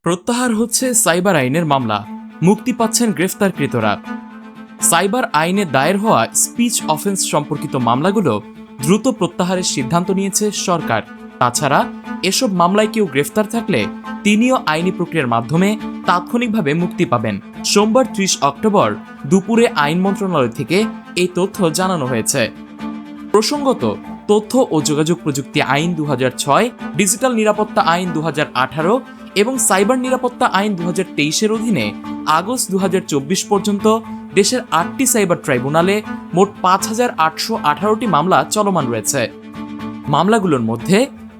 প্রত্যাহার হচ্ছে সাইবার আইনের মামলা, মুক্তি পাচ্ছেন গ্রেফতারকৃতরা। সাইবার আইনে দায়ের হওয়া স্পিচ অফেন্স সম্পর্কিত মামলাগুলো দ্রুত প্রত্যাহারের সিদ্ধান্ত নিয়েছে সরকার। তাছাড়া এসব মামলায় কেউ গ্রেফতার থাকলে তিনিও আইনি প্রক্রিয়ার মাধ্যমে তাৎক্ষণিকভাবে মুক্তি পাবেন। সোমবার ৩০ অক্টোবর দুপুরে আইন মন্ত্রণালয় থেকে এই তথ্য জানানো হয়েছে। প্রসঙ্গত, তথ্য ও যোগাযোগ প্রযুক্তি আইন ২০০৬, ডিজিটাল নিরাপত্তা আইন ২০১৮ এবং সাইবার নিরাপত্তা আইন ২০২৩-এর অধীনে আগস্ট ২০২৪ পর্যন্ত দেশের ৮টি সাইবার ট্রাইব্যুনালে মোট ৫,৮১৮টি মামলা চলমান রয়েছে। মামলাগুলোর মধ্যে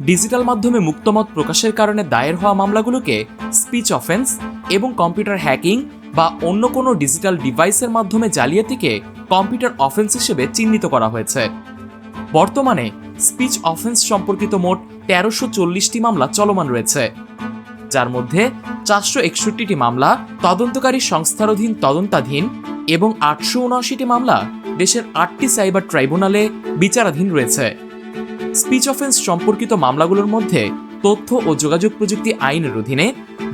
ডিজিটাল মাধ্যমে মুক্তমত প্রকাশের কারণে দায়ের হওয়া মামলাগুলোকে স্পিচ অফেন্স এবং কম্পিউটার হ্যাকিং বা অন্য কোনো ডিজিটাল ডিভাইসের মাধ্যমে জালিয়াতিকে কম্পিউটার অফেন্স হিসেবে চিহ্নিত করা হয়েছে। বর্তমানে স্পিচ অফেন্স সম্পর্কিত মোট ১৩৪০টি মামলা চলমান রয়েছে, যার মধ্যে ৪৬১টি মামলা তদন্তকারী সংস্থার অধীন তদন্তাধীন এবং ৮৭৯টি মামলা দেশের ৮টি সাইবার ট্রাইব্যুনালে বিচারাধীন রয়েছে। স্পিচ অফেন্স সম্পর্কিত মামলাগুলোর মধ্যে তথ্য ও যোগাযোগ প্রযুক্তি আইনের অধীনে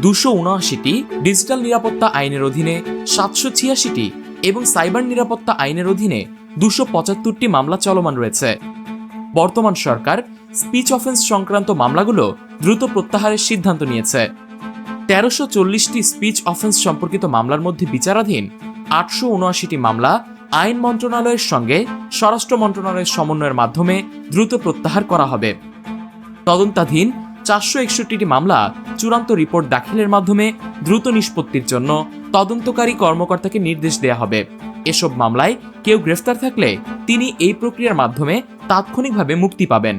২৭৯টি, ডিজিটাল নিরাপত্তা আইনের অধীনে ৭৮৬টি এবং সাইবার নিরাপত্তা আইনের অধীনে ২৭৫টি মামলা চলমান রয়েছে। বর্তমান সরকার স্পিচ অফেন্স সংক্রান্ত মামলাগুলো দ্রুত প্রত্যাহারের সিদ্ধান্ত নিয়েছে। ১৩৪০টি স্পিচ অফেন্স সম্পর্কিত মামলার মধ্যে বিচারাধীন ৮৭৯টি মামলা আইন মন্ত্রণালয়ের সঙ্গে স্বরাষ্ট্র মন্ত্রণালয়ের সমন্বয়ের মাধ্যমে দ্রুত প্রত্যাহার করা হবে। তদন্তাধীন ৪৬১টি মামলা চূড়ান্ত রিপোর্ট দাখিলের মাধ্যমে দ্রুত নিষ্পত্তির জন্য তদন্তকারী কর্মকর্তাকে নির্দেশ দেওয়া হবে। এসব মামলায় কেউ গ্রেফতার থাকলে তিনি এই প্রক্রিয়ার মাধ্যমে তাৎক্ষণিকভাবে মুক্তি পাবেন।